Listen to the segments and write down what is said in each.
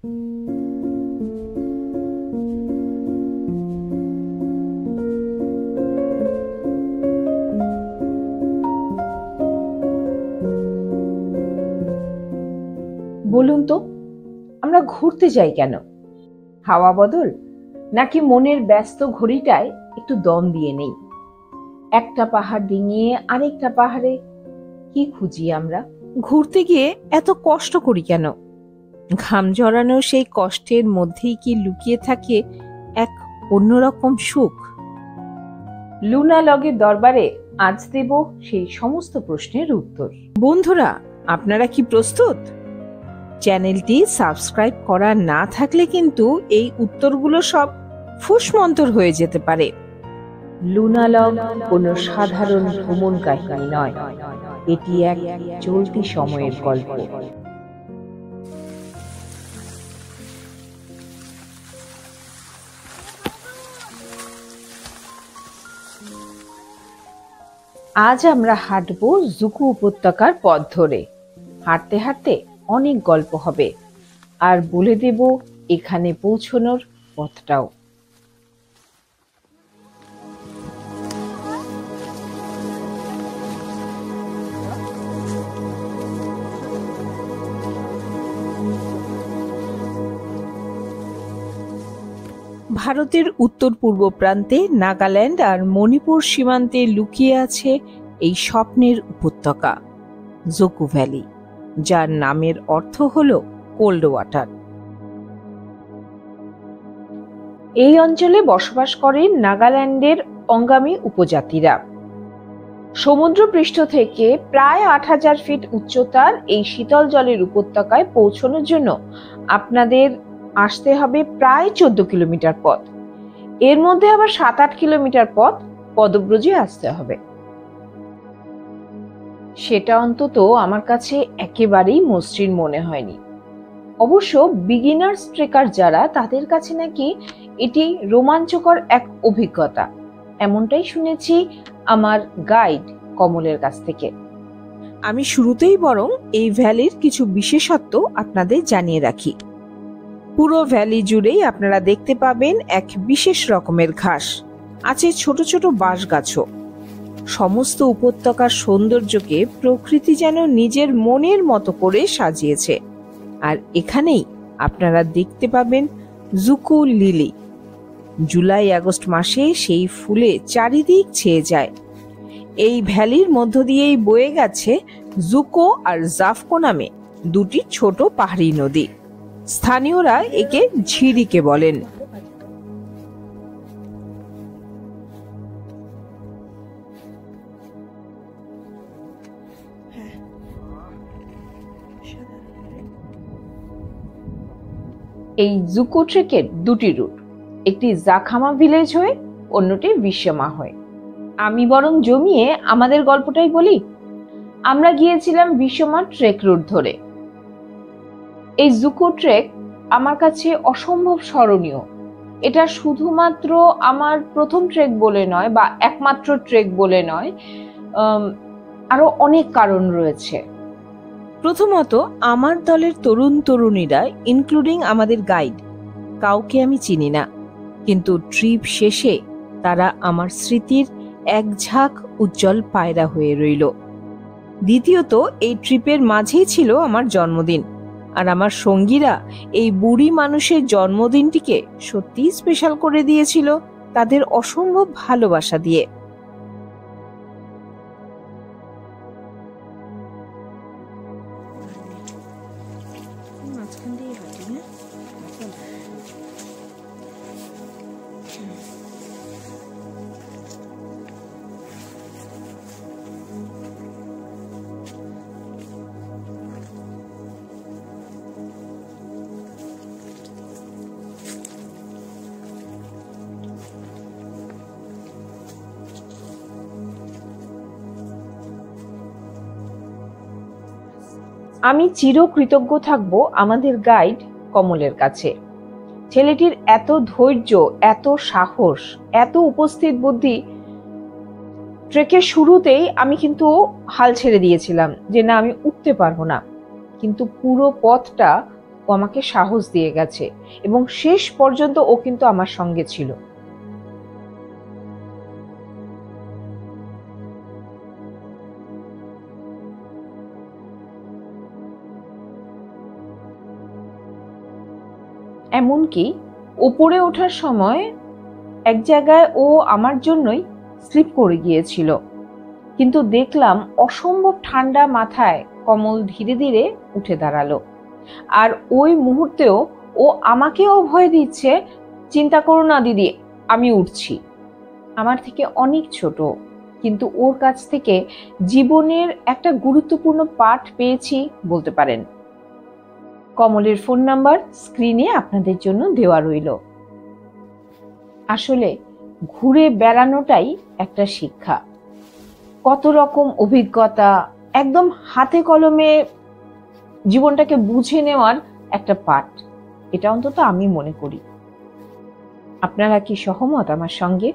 বলুন তো, আমরা ঘুরতে যাই কেন? হাওয়া বদল, নাকি মনের ব্যস্ত ঘড়িটায় একটু দম দিয়ে নেই? একটা পাহাড় ডিঙিয়ে আরেকটা পাহাড়ে কি খুঁজি আমরা? ঘুরতে গিয়ে এত কষ্ট করি কেন? ঘাম ঝরানো সেই কষ্টের মধ্যেই কি লুকিয়ে থাকে এক অন্যরকম সুখ? লুনা লগের দরবারে আজ দেব সেই সমস্ত প্রশ্নের উত্তর। বন্ধুরা, আপনারা কি প্রস্তুত? চ্যানেলটি সাবস্ক্রাইব করা না থাকলে কিন্তু এই উত্তরগুলো সব ফুসমন্তর হয়ে যেতে পারে। লুনা লগ কোনো সাধারণ ভ্রমণ কাহিনী নয়, এটি এক চলতি সময়ের গল্প। আজ আমরা হাঁটবো জুকু উপত্যকার পথ ধরে। হাঁটতে হাঁটতে অনেক গল্প হবে, আর বলে দেব এখানে পৌঁছানোর পথটাও। ভারতের উত্তর পূর্ব প্রান্তে নাগাল্যান্ড আর মণিপুর সীমান্তে লুকিয়ে আছে এই স্বপ্নের উপত্যকা জোকু ভ্যালি, যার নামের অর্থ হল কোল্ড ওয়াটার। এই অঞ্চলে বসবাস করেন নাগাল্যান্ডের অঙ্গামী উপজাতিরা। সমুদ্রপৃষ্ঠ থেকে প্রায় ৮,০০০ ফিট উচ্চতার এই শীতল জলের উপত্যকায় পৌঁছানোর জন্য আপনাদের আসতে হবে প্রায় ১৪ কিলোমিটার পথ। এর মধ্যে আবার ৭-৮ কিলোমিটার পথ পদব্রজে আসতে হবে। সেটা অন্তত আমার কাছে একেবারেই মসৃণ মনে হয়নি। অবশ্য বিগিনার্স ট্রেকার যারা, তাদের কাছে নাকি এটি রোমাঞ্চকর এক অভিজ্ঞতা, এমনটাই শুনেছি আমার গাইড কমলের কাছ থেকে। আমি শুরুতেই বরং এই ভ্যালির কিছু বিশেষত্ব আপনাদের জানিয়ে রাখি। পুরো ভ্যালি জুড়েই আপনারা দেখতে পাবেন এক বিশেষ রকমের ঘাস, আছে ছোট ছোট বাঁশ গাছও। সমস্ত উপত্যকার সৌন্দর্যকে প্রকৃতি যেন নিজের মনের মতো করে সাজিয়েছে। আর এখানেই আপনারা দেখতে পাবেন জুকু লিলি। জুলাই আগস্ট মাসে সেই ফুলে চারিদিক ছেয়ে যায়। এই ভ্যালির মধ্য দিয়েই বয়ে গেছে জুকো আর জাফকো নামে দুটি ছোট পাহাড়ি নদী। স্থানীয়রা একে ঝিরিকে বলেন। এই জুকু ট্রেকের দুটি রুট, একটি জাখামা ভিলেজ হয়ে, অন্যটি বিশ্বমা হয়ে। আমি বরং জমিয়ে আমাদের গল্পটাই বলি। আমরা গিয়েছিলাম বিশ্বমা ট্রেক রুট ধরে। এই জুকু ট্রেক আমার কাছে অসম্ভব স্মরণীয়। এটা শুধুমাত্র আমার প্রথম ট্রেক বলে নয়, বা একমাত্র ট্রেক বলে নয়, আরো অনেক কারণ রয়েছে। প্রথমত, আমার দলের তরুণ তরুণীরা, ইনক্লুডিং আমাদের গাইড, কাউকে আমি চিনি না, কিন্তু ট্রিপ শেষে তারা আমার স্মৃতির এক ঝাঁক উজ্জ্বল পায়রা হয়ে রইল। দ্বিতীয়ত, এই ট্রিপের মাঝেই ছিল আমার জন্মদিন, আর আমার সঙ্গীরা এই বুড়ি মানুষের জন্মদিনটিকে সত্যি স্পেশাল করে দিয়েছিল তাদের অসম্ভব ভালোবাসা দিয়ে। আমি চিরকৃতজ্ঞ থাকব আমাদের গাইড কমলের কাছে। ছেলেটির এত ধৈর্য, এত সাহস, এত উপস্থিত বুদ্ধি। ট্রেকের শুরুতেই আমি কিন্তু হাল ছেড়ে দিয়েছিলাম যে না, আমি উঠতে পারবো না, কিন্তু পুরো পথটা ও আমাকে সাহস দিয়ে গেছে এবং শেষ পর্যন্ত ও কিন্তু আমার সঙ্গে ছিল। এমনকি ওপরে ওঠার সময় এক জায়গায় ও আমার জন্যই স্লিপ করে গিয়েছিল, কিন্তু দেখলাম অসম্ভব ঠান্ডা মাথায় কমল ধীরে ধীরে উঠে দাঁড়ালো। আর ওই মুহূর্তেও ও আমাকেও ভয় দিচ্ছে, চিন্তা করো না দিদি, আমি উঠছি। আমার থেকে অনেক ছোট, কিন্তু ওর কাছ থেকে জীবনের একটা গুরুত্বপূর্ণ পাঠ পেয়েছি বলতে পারেন। কমলের ফোন নাম্বার স্ক্রিনে আপনাদের জন্য দেওয়া রইল। আসলে ঘুরে বেড়ানোটাই একটা শিক্ষা, কত রকম অভিজ্ঞতা, একদম হাতে কলমে জীবনটাকে বুঝে নেওয়ার একটা পাঠ, এটা অন্তত আমি মনে করি। আপনারা কি সহমত আমার সঙ্গে?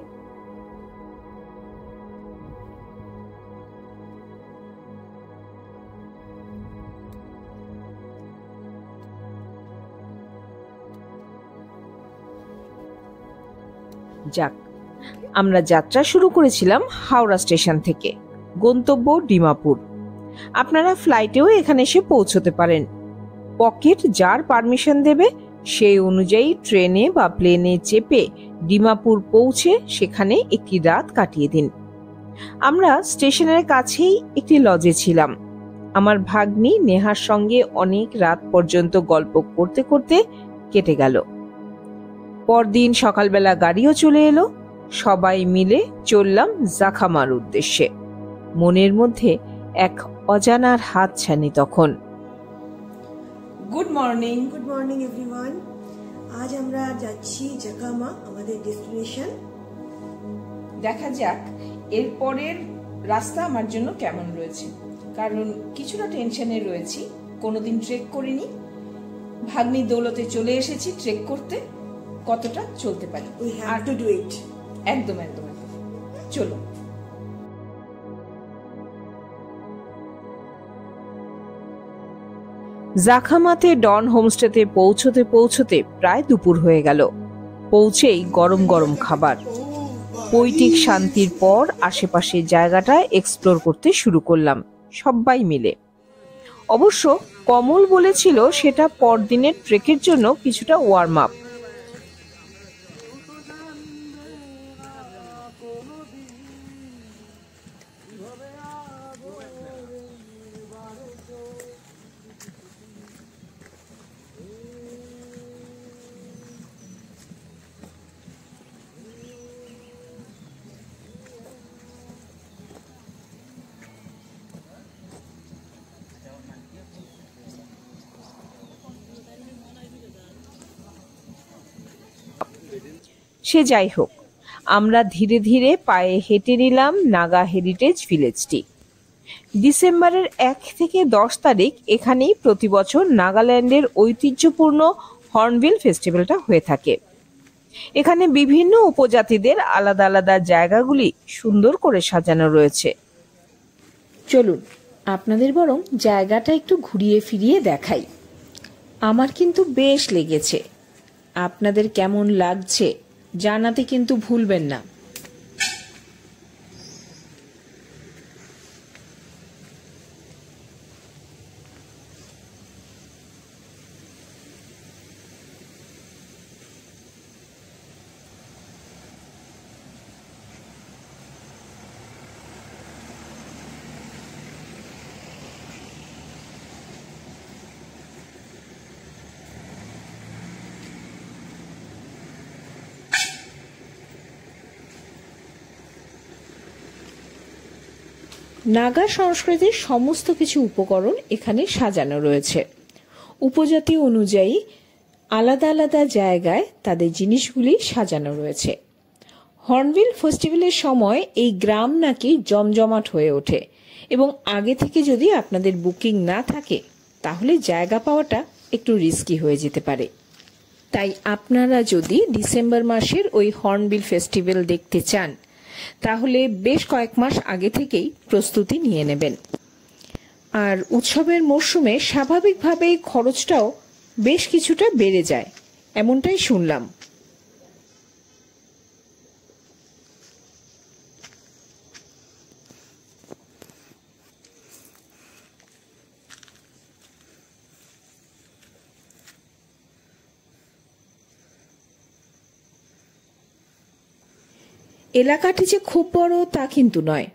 যাক, আমরা যাত্রা শুরু করেছিলাম হাওড়া স্টেশন থেকে, গন্তব্য ডিমাপুর। আপনারা ফ্লাইটেও এখানে এসে পৌঁছতে পারেন। পকেট যার পারমিশন দেবে সেই অনুযায়ী ট্রেনে বা প্লেনে চেপে ডিমাপুর পৌঁছে সেখানে একটি রাত কাটিয়ে দিন। আমরা স্টেশনের কাছেই একটি লজে ছিলাম। আমার ভাগ্নি নেহার সঙ্গে অনেক রাত পর্যন্ত গল্প করতে করতে কেটে গেল। পরদিন সকালবেলা গাড়িও চলে এলো। সবাই মিলে চললাম জাখামার উদ্দেশ্যে। মনের মধ্যে এক অজানার হাতছানি তখন। Good morning everyone. আজ আমরা যাচ্ছি জাখামা, আমাদের ডেস্টিনেশন। দেখা যাক এরপরের রাস্তা আমার জন্য কেমন রয়েছে, কারণ কিছুটা টেনশনে রয়েছি, কোনোদিন ট্রেক করিনি। ভাগ্নির দৌলতে চলে এসেছি ট্রেক করতে, কতটা চলতে পারি। We have to do it. একদম একদম চলো। জাখামাতে ডন হোমস্টেতে পৌঁছতে পৌঁছতে প্রায় দুপুর হয়ে গেল। পৌঁছেই গরম গরম খাবার। পৈতৃক শান্তির পর আশেপাশের জায়গাটা এক্সপ্লোর করতে শুরু করলাম সবাই মিলে। অবশ্য কমল বলেছিল সেটা পরদিনের ট্রেকের জন্য কিছুটা ওয়ার্ম আপ। সে যাই হোক, আমরা ধীরে ধীরে পায়ে হেঁটে নিলাম নাগা হেরিটেজ ভিলেজটি। ডিসেম্বরের 1 থেকে 10 তারিখ এখানেই প্রতি বছর নাগাল্যান্ডের ঐতিহ্যপূর্ণ হর্নবিল ফেস্টিভ্যালটা হয়ে থাকে। এখানে বিভিন্ন উপজাতিদের আলাদা আলাদা জায়গাগুলি সুন্দর করে সাজানো রয়েছে। চলুন আপনাদের বরং জায়গাটা একটু ঘুরিয়ে ফিরিয়ে দেখাই। আমার কিন্তু বেশ লেগেছে। আপনাদের কেমন লাগছে জানাতে কিন্তু ভুলবেন না। নাগা সংস্কৃতির সমস্ত কিছু উপকরণ এখানে সাজানো রয়েছে। উপজাতি অনুযায়ী আলাদা আলাদা জায়গায় তাদের জিনিসগুলি সাজানো রয়েছে। হর্নবিল ফেস্টিভ্যালের সময় এই গ্রাম নাকি জমজমাট হয়ে ওঠে এবং আগে থেকে যদি আপনাদের বুকিং না থাকে তাহলে জায়গা পাওয়াটা একটু রিস্কি হয়ে যেতে পারে। তাই আপনারা যদি ডিসেম্বর মাসের ওই হর্নবিল ফেস্টিভ্যাল দেখতে চান তাহলে বেশ কয়েক মাস আগে থেকেই প্রস্তুতি নিয়ে নেবেন। আর উৎসবের মরশুমে স্বাভাবিকভাবেই খরচটাও বেশ কিছুটা বেড়ে যায়, এমনটাই শুনলাম। এলাকাটি যে খুব বড় তা কিন্তু নয়,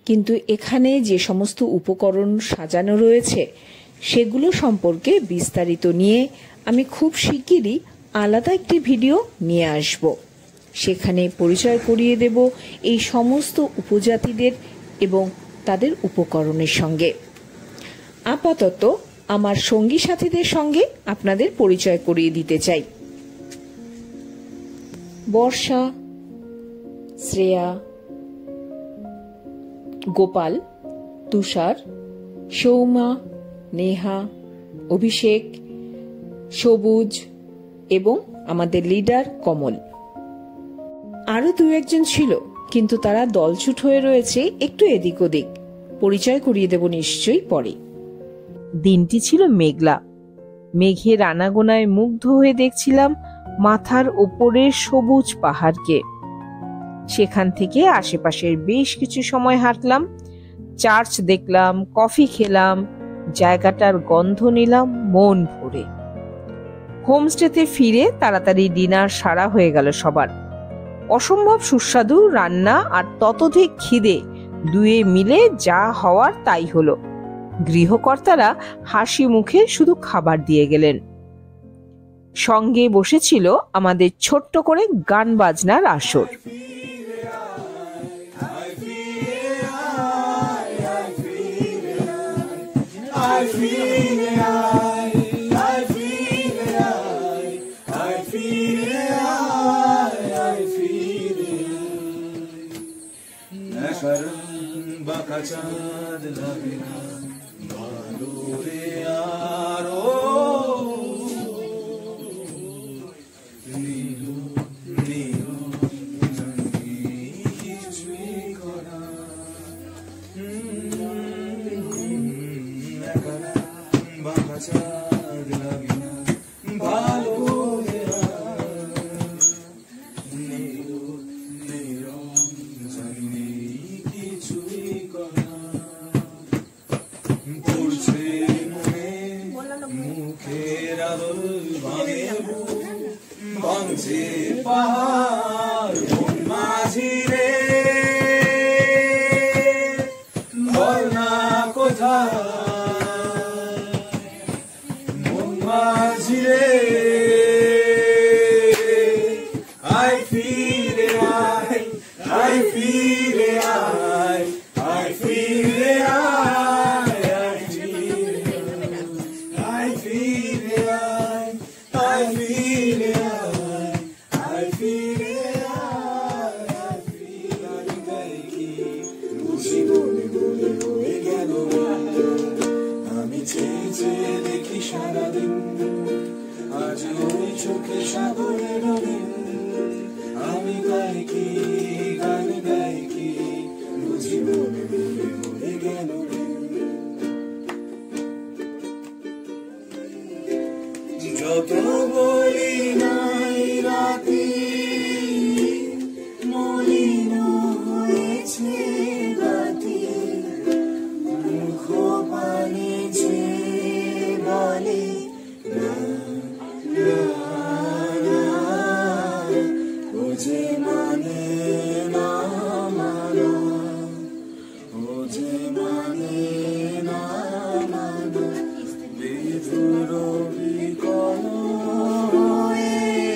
কিন্তু এখানে যে সমস্ত উপকরণ সাজানো রয়েছে সেগুলো সম্পর্কে বিস্তারিত নিয়ে আমি খুব শিগগিরই আলাদা একটি ভিডিও নিয়ে আসব। সেখানে পরিচয় করিয়ে দেব এই সমস্ত উপজাতিদের এবং তাদের উপকরণের সঙ্গে। আপাতত আমার সঙ্গী সাথীদের সঙ্গে আপনাদের পরিচয় করিয়ে দিতে চাই। বর্ষা, শ্রেয়া, গোপাল, তুষার, সৌমা, নেহা, অভিষেক, সবুজ এবং আমাদের লিডার কমল। আরো দু একজন ছিল, কিন্তু তারা দলছুট হয়ে রয়েছে একটু এদিক ওদিক। পরিচয় করিয়ে দেব নিশ্চয়ই পরে। দিনটি ছিল মেঘলা। মেঘের আনাগোনায় মুগ্ধ হয়ে দেখছিলাম মাথার ওপরের সবুজ পাহাড়কে। সেখান থেকে আশেপাশের বেশ কিছু সময় হাঁটলাম, চার্চ দেখলাম, কফি খেলাম, জায়গাটার গন্ধ নিলাম মন ভরে। হোমস্টেতে ফিরে তাড়াতাড়ি ডিনার সারা হয়ে গেল সবার। অসম্ভব সুস্বাদু রান্না আর ততোধিক খিদে, দুয়ে মিলে যা হওয়ার তাই হলো। গৃহকর্তারা হাসি মুখে শুধু খাবার দিয়ে গেলেন। সঙ্গে বসেছিল আমাদের ছোট্ট করে গান বাজনার আসর। চাঁদ লাগে না ভালো রে আরো নীলু নীলু কিছুই করা বাঁকা চাঁদ লাগে না ভালো রে নীলু নীলু কিছুই করা পড়ছে মনে মুখের আদল ভাঙে ভাঙছে পাহাড় মাঝি রে বল না কোথায় মাঝি রে আয় ফিরে আয় আয় ফিরে আয় আয় ফিরে আয় আয় ফিরে আয় ফিরে আয় আয় ফিরে আয় আয় ফিরে আয় ফিরে কি খুশি বলে বলে হয়ে গেল আমি চেয়ে চেয়ে দেখি সারাদিন আজ ওই চোখে সাগরে ডোবে আমি গাই কি গান গাই কি বুঝি বলে বলে হয়ে গেল যত বলি নাই রাতি মলিন হয়েছে বাতি মুখ পানে যে বলে না ও যে মানে না মানো ও যে মানে না মানো বিধুর বিকল হয়ে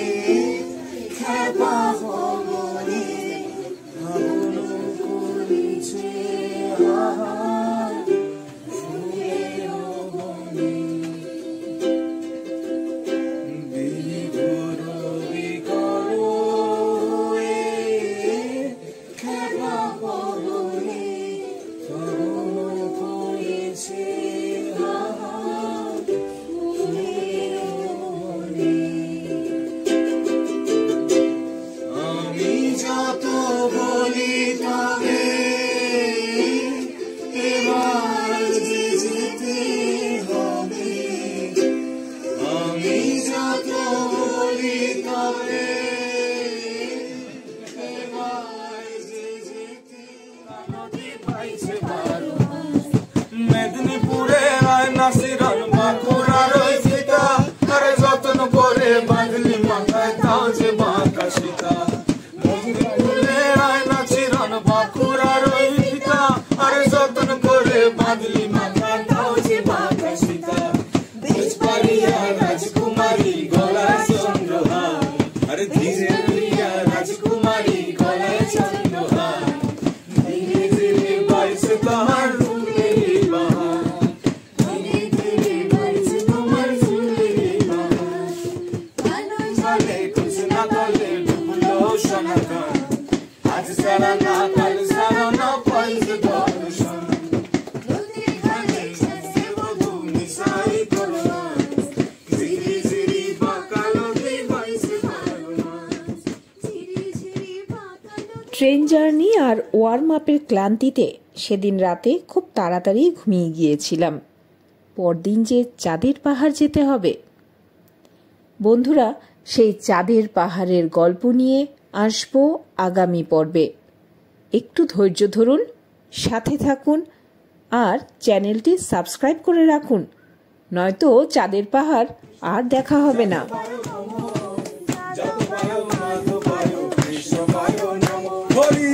বলি তবে নদী পাইছে বারো মেদিনীপুরে রায় নাসিরান বাঁকুড়ার ওই ফিতা আরে যত্ন করে বাঁধলি মাথায় তাও যে বাঁকা সীতা মেদিনীপুরে রায় নাসিরান বাঁকুড়ার ওই ফিতা আরে যত্ন করে বাঁধলি মাথায় তাও যে বাঁকা সীতা বেশ পারিয়া রাজকুমারী গলায় চন্দ্রহার আরে ধীরে ধীরে রাজকুমারী গলায় চন্দ্রহার ধীরে ধীরে বাইছে তাহার ফুলেরি বাহার ধীরে ধীরে বাইছে তোমার ফুলেরি বাহার জানে কুছ না করলে ডুবলো সনাতন আজ সারা না কাল সারা না পাইছে দর্শন এখানে ছেড়ে বধু মিশাই করোনা ঝিরি ঝিরি বাঁকা নদী বাইছে বারো মাস ঝিরি ঝিরি বাঁকা নদী ট্রেন জার্নি আর ওয়ার্ম আপের ক্লান্তিতে সেদিন রাতে খুব তাড়াতাড়ি ঘুমিয়ে গিয়েছিলাম। পরদিন যে চাঁদের পাহাড় যেতে হবে। বন্ধুরা, সেই চাঁদের পাহাড়ের গল্প নিয়ে আসবো আগামী পর্বে। একটু ধৈর্য ধরুন, সাথে থাকুন আর চ্যানেলটি সাবস্ক্রাইব করে রাখুন, নয়তো চাঁদের পাহাড় আর দেখা হবে না। যত পায়ো না তো পায়ো কৃষ্ণ পায়ো নমো হরি